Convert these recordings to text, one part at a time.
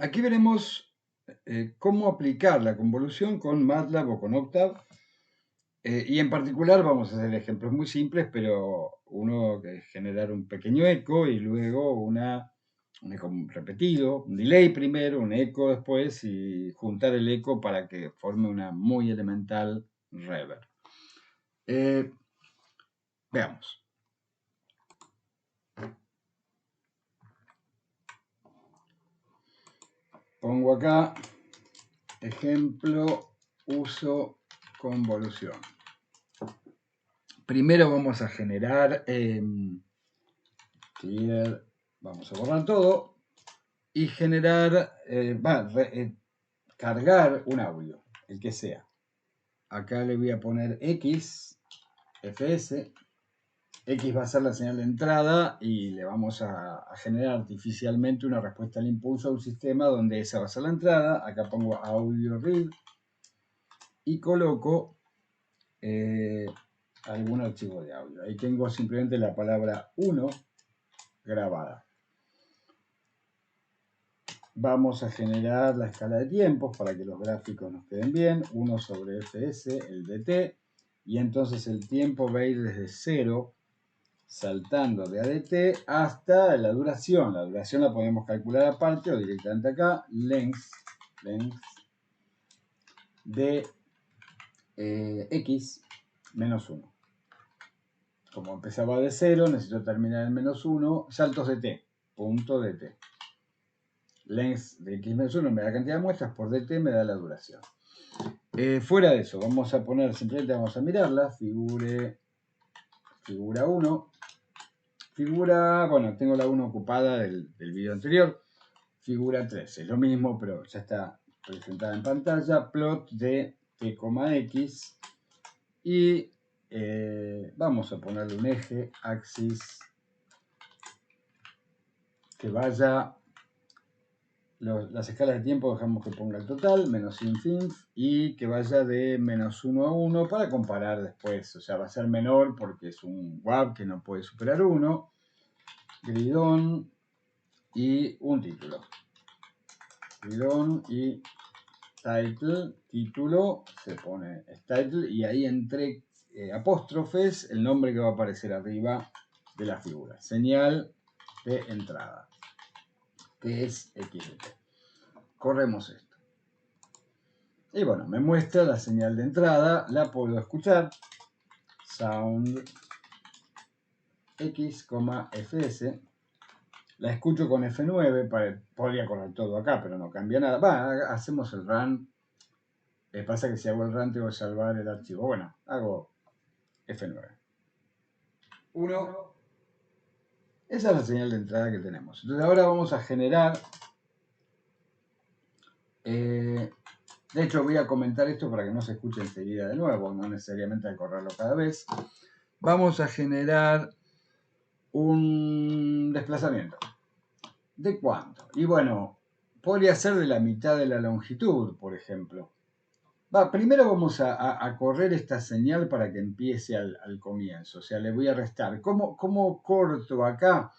Aquí veremos cómo aplicar la convolución con MATLAB o con Octave. Y en particular vamos a hacer ejemplos muy simples, pero uno que es generar un pequeño eco y luego un eco repetido, un delay primero, un eco después y juntar el eco para que forme una muy elemental reverb. Veamos. Pongo acá ejemplo uso convolución. Primero vamos a generar clear, vamos a borrar todo y generar, cargar un audio, el que sea. Acá le voy a poner X, FS. X va a ser la señal de entrada y le vamos a generar artificialmente una respuesta al impulso a un sistema donde esa va a ser la entrada. Acá pongo audio read y coloco algún archivo de audio. Ahí tengo simplemente la palabra 1 grabada. Vamos a generar la escala de tiempos para que los gráficos nos queden bien. 1 sobre fs, el dt. Y entonces el tiempo va a ir desde 0, saltando de ADT hasta la duración. La duración la podemos calcular aparte o directamente acá. Length de x menos 1. Como empezaba de 0, necesito terminar en menos 1. Saltos de t, punto de t. Length de x menos 1 me da cantidad de muestras, por dt me da la duración. Fuera de eso, vamos a poner, simplemente vamos a mirarla, figura 1. Figura, bueno, tengo la 1 ocupada del video anterior. Figura 3, es lo mismo, pero ya está presentada en pantalla. Plot de t, x. Y vamos a ponerle un eje, axis, que vaya. Las escalas de tiempo dejamos que ponga el total, menos infinf, y que vaya de menos 1 a 1 para comparar después. O sea, va a ser menor porque es un WAV que no puede superar 1. Gridón y un título. Gridón y title. Título se pone title y ahí entre apóstrofes el nombre que va a aparecer arriba de la figura. Señal de entrada, que es XDT. Corremos esto. Y bueno, me muestra la señal de entrada, la puedo escuchar. Sound X, FS. La escucho con F9, podría correr todo acá, pero no cambia nada. Hacemos el run. Pasa que si hago el run tengo que salvar el archivo. Bueno, hago F9. 1. Esa es la señal de entrada que tenemos. Entonces ahora vamos a generar. De hecho voy a comentar esto para que no se escuche enseguida de nuevo, no necesariamente al correrlo cada vez. Vamos a generar un desplazamiento. ¿De cuánto? Y bueno, podría ser de la mitad de la longitud, por ejemplo. Primero vamos a correr esta señal para que empiece al comienzo. O sea, le voy a restar. ¿Cómo corto acá?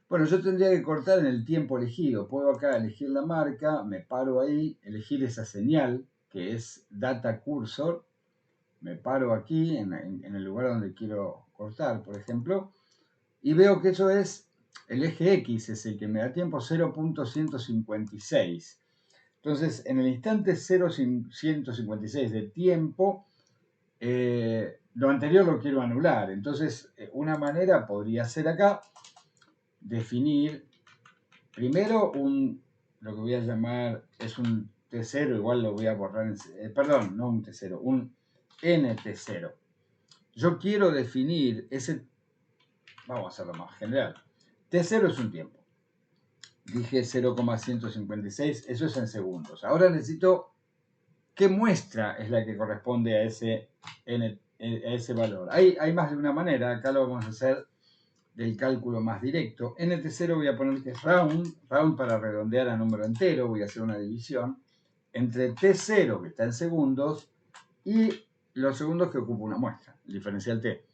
Bueno, yo tendría que cortar en el tiempo elegido. Puedo acá elegir la marca, me paro ahí, elegir esa señal, que es data cursor. Me paro aquí, en el lugar donde quiero cortar, por ejemplo. Y veo que eso es, el eje X es el que me da tiempo, 0.156. Entonces, en el instante 0.156 de tiempo, lo anterior lo quiero anular. Entonces, una manera podría ser acá, definir primero lo que voy a llamar, es un T0, igual lo voy a borrar, perdón, no un T0, un NT0. Yo quiero definir ese, vamos a hacerlo más general. T0 es un tiempo. Dije 0,156, eso es en segundos. Ahora necesito qué muestra es la que corresponde a ese valor. Hay más de una manera, acá lo vamos a hacer del cálculo más directo. NT0 voy a poner que es round para redondear a número entero, voy a hacer una división, entre T0, que está en segundos, y los segundos que ocupa una muestra, el diferencial T.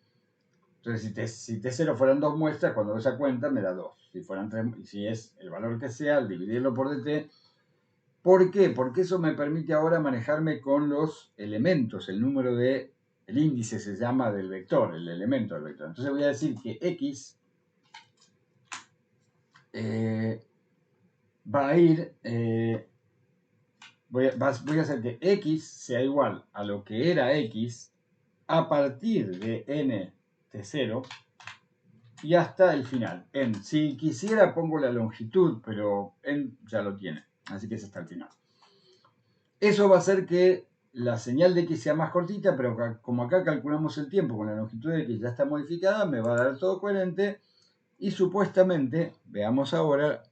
Entonces, si T0 fueran 2 muestras, cuando hago esa cuenta me da 2. Si fueran 3, y si es el valor que sea, al dividirlo por DT, ¿Por qué? Porque eso me permite ahora manejarme con los elementos, el número de, el índice se llama del vector, el elemento del vector. Entonces voy a decir que x va a ir, voy a hacer que x sea igual a lo que era x a partir de n de 0 y hasta el final. Si quisiera pongo la longitud, pero n ya lo tiene, así que es hasta el final. Eso va a hacer que la señal de x sea más cortita, pero como acá calculamos el tiempo con la longitud de x ya está modificada, me va a dar todo coherente y supuestamente, veamos ahora,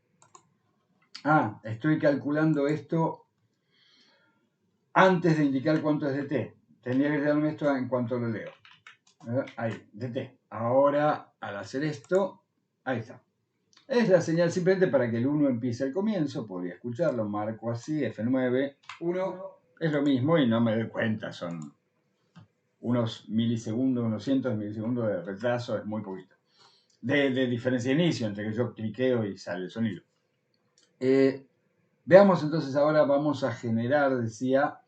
estoy calculando esto antes de indicar cuánto es de t. Tendría que darme esto en cuanto lo leo. Ahí, de t. Ahora, al hacer esto, ahí está. Es la señal simplemente para que el 1 empiece al comienzo. Podría escucharlo, marco así, F9, 1. Es lo mismo y no me doy cuenta. Son unos milisegundos, unos cientos de milisegundos de retraso. Es muy poquito. De diferencia de inicio entre que yo cliqueo y sale el sonido. Veamos entonces ahora, vamos a generar, decía,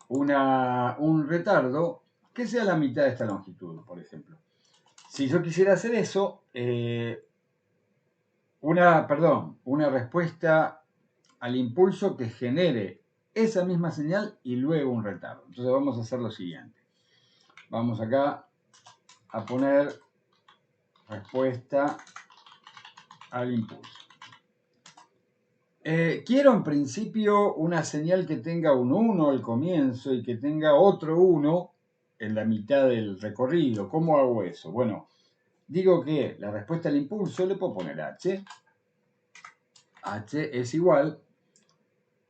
un retardo que sea la mitad de esta longitud, por ejemplo. Si yo quisiera hacer eso, una respuesta al impulso que genere esa misma señal y luego un retardo. Entonces vamos a hacer lo siguiente. Vamos acá a poner respuesta al impulso. Quiero en principio una señal que tenga un 1 al comienzo y que tenga otro 1 en la mitad del recorrido. ¿Cómo hago eso? Bueno, digo que la respuesta al impulso le puedo poner h. H es igual.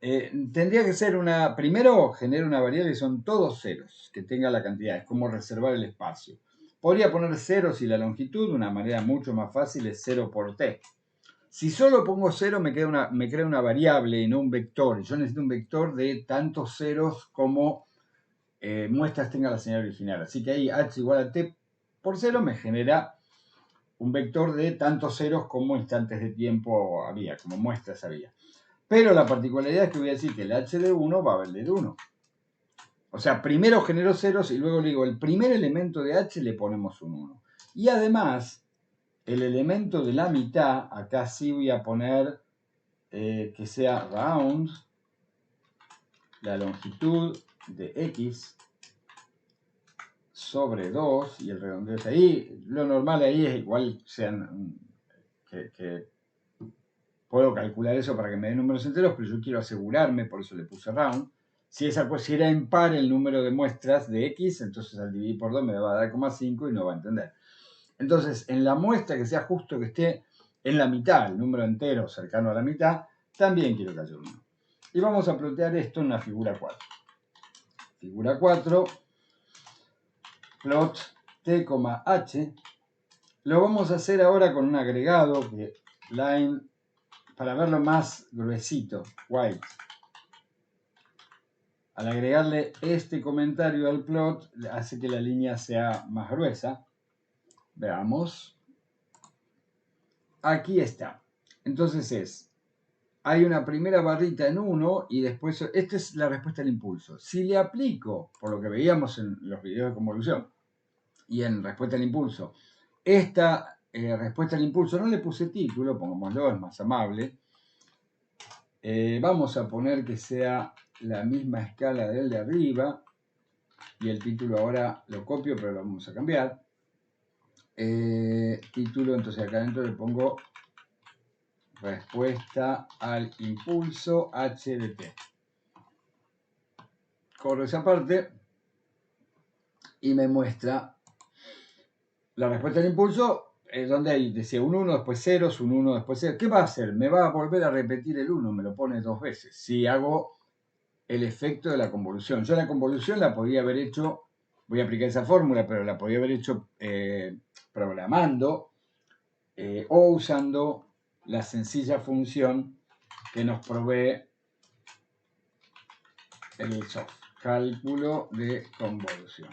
Tendría que ser primero genero una variable que son todos ceros, que tenga la cantidad, es como reservar el espacio. Podría poner ceros y la longitud, una manera mucho más fácil es 0 por t. Si solo pongo 0 me crea una variable y no un vector. Yo necesito un vector de tantos ceros como muestras tenga la señal original. Así que ahí h igual a t por 0 me genera un vector de tantos ceros como instantes de tiempo había, como muestras había. Pero la particularidad es que voy a decir que el h de 1 va a valer 1. O sea, primero genero ceros y luego le digo, el primer elemento de h le ponemos un 1. Y además, el elemento de la mitad, acá sí voy a poner que sea round, la longitud de x sobre 2, y el redondeo es ahí. Lo normal ahí es igual que puedo calcular eso para que me dé números enteros, pero yo quiero asegurarme, por eso le puse round. Si era impar el número de muestras de x, entonces al dividir por 2 me va a dar 0,5 y no va a entender. Entonces, en la muestra que sea justo que esté en la mitad, el número entero cercano a la mitad, también quiero que haya 1. Y vamos a plantear esto en la figura 4. Figura 4, plot t, h. Lo vamos a hacer ahora con un agregado que line, para verlo más gruesito, white. Al agregarle este comentario al plot, hace que la línea sea más gruesa. Veamos. Aquí está. Entonces hay una primera barrita en 1 y después, esta es la respuesta al impulso. Si le aplico, por lo que veíamos en los videos de convolución y en respuesta al impulso, esta respuesta al impulso, no le puse título, pongámoslo, es más amable. Vamos a poner que sea la misma escala del de arriba y el título ahora lo copio, pero lo vamos a cambiar. Título, entonces acá adentro le pongo respuesta al impulso h de t. Corro esa parte y me muestra la respuesta al impulso, donde hay, decía un 1, después ceros, un 1, después 0. ¿Qué va a hacer? Me va a volver a repetir el 1, me lo pone 2 veces. Si hago el efecto de la convolución. Yo la convolución la podía haber hecho, voy a aplicar esa fórmula, pero la podía haber hecho programando o usando la sencilla función que nos provee el soft, cálculo de convolución.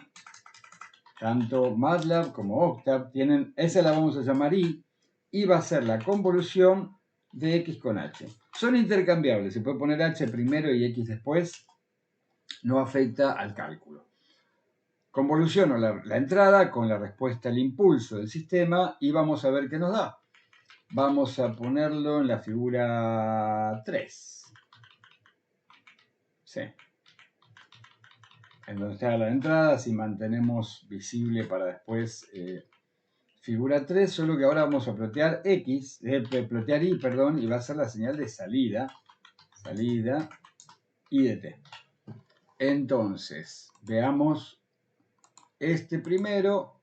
Tanto MATLAB como Octave tienen, esa la vamos a llamar I, y va a ser la convolución de x con h. Son intercambiables, se puede poner h primero y x después, no afecta al cálculo. Convoluciono la entrada con la respuesta al impulso del sistema y vamos a ver qué nos da. Vamos a ponerlo en la figura 3. Sí. En donde está la entrada, si mantenemos visible para después figura 3, solo que ahora vamos a plotear plotear y, perdón, y va a ser la señal de salida y de t. Entonces, veamos este primero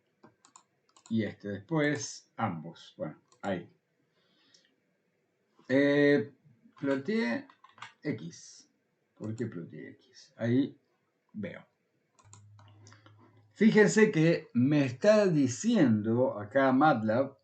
y este después, ambos. Bueno, ahí. Ploteé X. ¿Por qué ploteé X? Ahí veo. Fíjense que me está diciendo acá MATLAB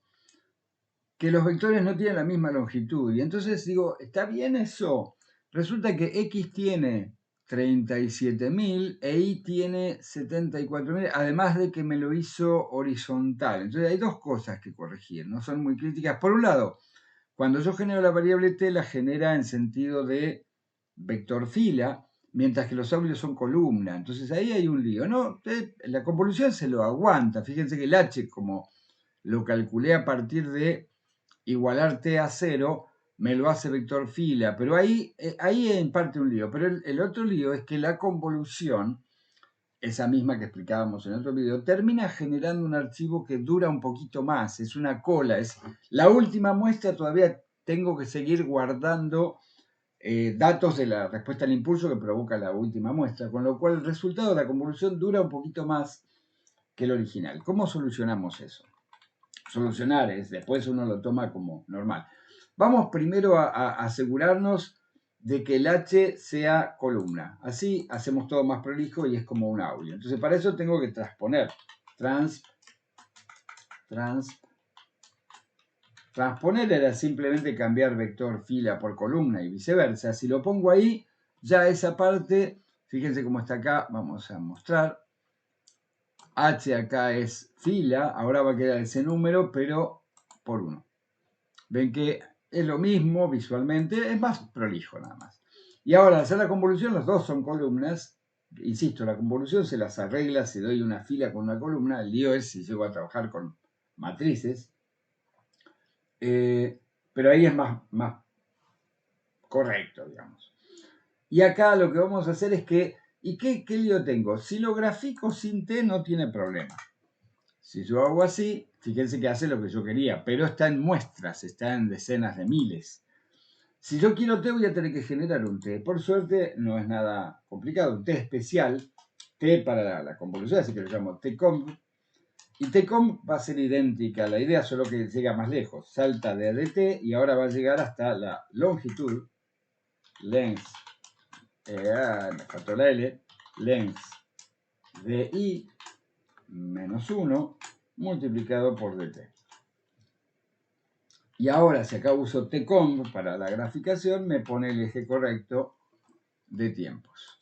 que los vectores no tienen la misma longitud. Y entonces digo, ¿está bien eso? Resulta que X tiene 37.000 e Y tiene 74.000, además de que me lo hizo horizontal. Entonces hay dos cosas que corregir, no son muy críticas. Por un lado, cuando yo genero la variable t, la genera en sentido de vector fila, mientras que los audios son columna. Entonces ahí hay un lío. No, la convolución se lo aguanta. Fíjense que el h, como lo calculé a partir de igualar t a 0, me lo hace vector fila. Pero ahí en parte un lío. Pero el otro lío es que la convolución, esa misma que explicábamos en otro video, termina generando un archivo que dura un poquito más. Es una cola. Es la última muestra, todavía tengo que seguir guardando datos de la respuesta al impulso que provoca la última muestra, con lo cual el resultado de la convolución dura un poquito más que el original. ¿Cómo solucionamos eso? Solucionar es, después uno lo toma como normal. Vamos primero a asegurarnos de que el H sea columna. Así hacemos todo más prolijo y es como un audio. Entonces para eso tengo que transponer. Transponer era simplemente cambiar vector fila por columna y viceversa. Si lo pongo ahí, ya esa parte, fíjense cómo está acá, vamos a mostrar. H acá es fila, ahora va a quedar ese número, pero por 1. Ven que es lo mismo visualmente, es más prolijo nada más. Y ahora, al hacer la convolución, los dos son columnas. Insisto, la convolución se las arregla si doy una fila con una columna. El lío es si llego a trabajar con matrices. Pero ahí es más correcto, digamos. Y acá lo que vamos a hacer es que, ¿y qué lío tengo? Si lo grafico sin t no tiene problema. Si yo hago así, fíjense que hace lo que yo quería, pero está en muestras, está en decenas de miles. Si yo quiero t, voy a tener que generar un t. Por suerte, no es nada complicado. Un t especial, t para la convolución, así que lo llamo tconv. Y tconv va a ser idéntica a la idea, solo que llega más lejos. Salta de dt y ahora va a llegar hasta la longitud, length, me faltó la L, length de I menos 1 multiplicado por dt. Y ahora, si acá uso tconv para la graficación, me pone el eje correcto de tiempos.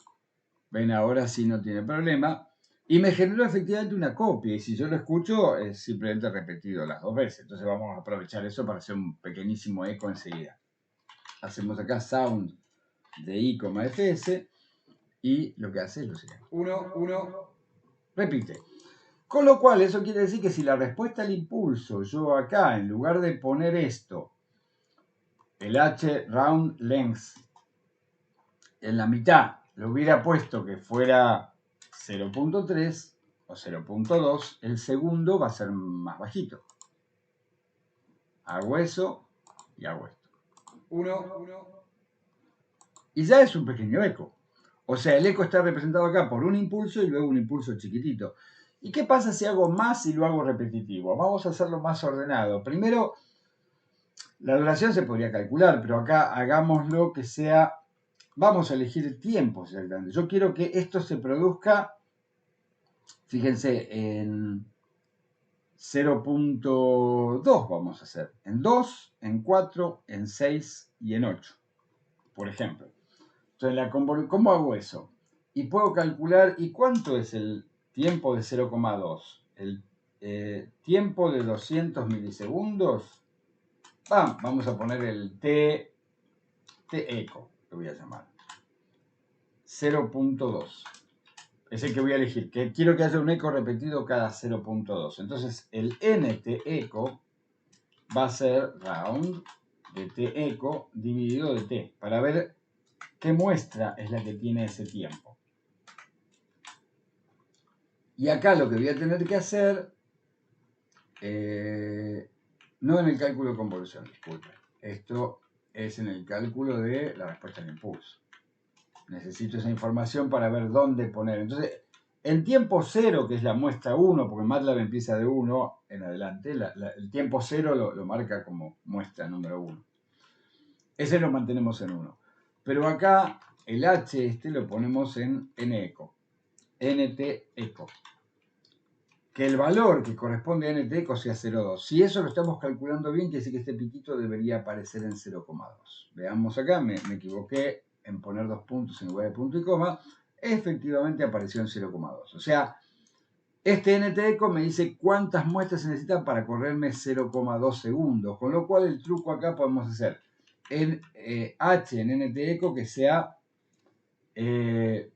Ven, ahora sí no tiene problema. Y me generó efectivamente una copia. Y si yo lo escucho, es simplemente repetido las dos veces. Entonces vamos a aprovechar eso para hacer un pequeñísimo eco enseguida. Hacemos acá sound de I, fs. Y lo que hace es lo siguiente. 1, repite. Con lo cual, eso quiere decir que si la respuesta al impulso, yo acá, en lugar de poner esto, el h round length, en la mitad, lo hubiera puesto que fuera 0.3 o 0.2, el segundo va a ser más bajito. Hago eso y hago esto. 1. Y ya es un pequeño eco. O sea, el eco está representado acá por un impulso y luego un impulso chiquitito. ¿Y qué pasa si hago más y lo hago repetitivo? Vamos a hacerlo más ordenado. Primero, la duración se podría calcular, pero acá hagámoslo que sea... Vamos a elegir tiempos exactamente. Yo quiero que esto se produzca, fíjense, en 0.2 vamos a hacer. En 2, en 4, en 6 y en 8, por ejemplo. Entonces, ¿cómo hago eso? Y puedo calcular, ¿y cuánto es el tiempo de 0,2? El tiempo de 200 milisegundos. Vamos a poner el t Teco, lo voy a llamar. 0.2. Es el que voy a elegir, que quiero que haya un eco repetido cada 0.2. Entonces el nTeco va a ser round de teco dividido de t, para ver qué muestra es la que tiene ese tiempo. Y acá lo que voy a tener que hacer, no en el cálculo de convolución, disculpen. Esto es en el cálculo de la respuesta al impulso. Necesito esa información para ver dónde poner. Entonces, en tiempo cero, que es la muestra 1, porque MATLAB empieza de 1 en adelante, el tiempo cero lo marca como muestra número 1. Ese lo mantenemos en 1. Pero acá el H este lo ponemos en NECO, NTECO. Que el valor que corresponde a NTECO sea 0,2. Si eso lo estamos calculando bien, quiere decir que este piquito debería aparecer en 0,2. Veamos acá, me equivoqué en poner 2 puntos en lugar de punto y coma. Efectivamente apareció en 0,2. O sea, este NTECO me dice cuántas muestras se necesitan para correrme 0,2 segundos. Con lo cual el truco acá podemos hacer en H en NTECO que sea el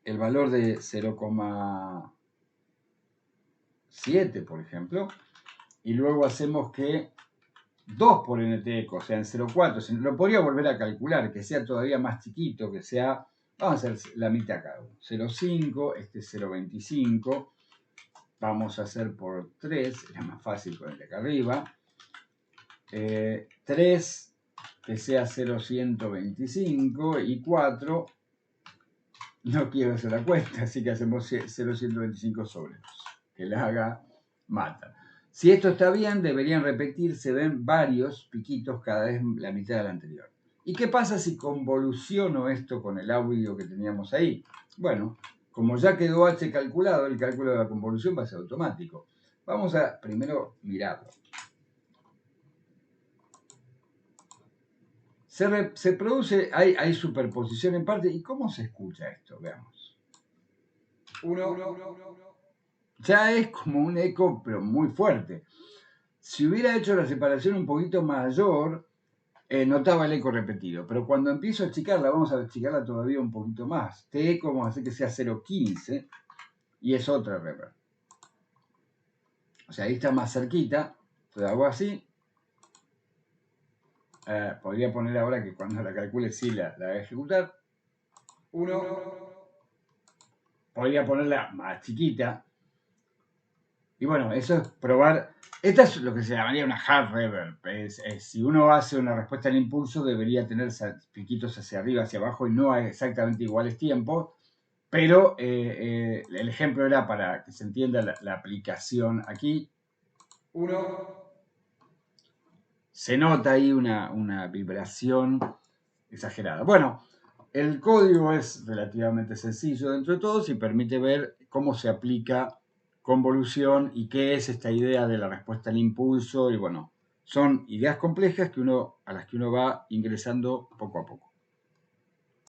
valor de 0,7, por ejemplo, y luego hacemos que 2 por NTECO, o sea, en 0,4, lo podría volver a calcular, que sea todavía más chiquito, que sea, vamos a hacer la mitad cada uno, 0,5, este es 0,25, vamos a hacer por 3, es más fácil con el de acá arriba, 3, que sea 0,125, y 4, no quiero hacer la cuenta, así que hacemos 0,125 sobre 2, que la haga MATLAB. Si esto está bien, deberían repetirse, ven varios piquitos cada vez la mitad del anterior. ¿Y qué pasa si convoluciono esto con el audio que teníamos ahí? Bueno, como ya quedó H calculado, el cálculo de la convolución va a ser automático. Vamos a primero mirarlo. Se produce, hay superposición en parte. ¿Y cómo se escucha esto? Veamos. Ya es como un eco, pero muy fuerte. Si hubiera hecho la separación un poquito mayor, notaba el eco repetido. Pero cuando empiezo a achicarla, vamos a achicarla todavía un poquito más. Este eco vamos a hacer que sea 0,15 y es otra reverb. O sea, ahí está más cerquita. Entonces hago así. Podría poner ahora que cuando la calcule sí la voy a ejecutar. Podría ponerla más chiquita. Y bueno, eso es probar. Esta es lo que se llamaría una hard reverb. Si uno hace una respuesta al impulso, debería tener piquitos hacia arriba, hacia abajo y no exactamente iguales tiempos. Pero el ejemplo era para que se entienda la aplicación aquí. Se nota ahí una vibración exagerada. Bueno, el código es relativamente sencillo dentro de todos y permite ver cómo se aplica convolución y qué es esta idea de la respuesta al impulso. Y bueno, son ideas complejas a las que uno va ingresando poco a poco.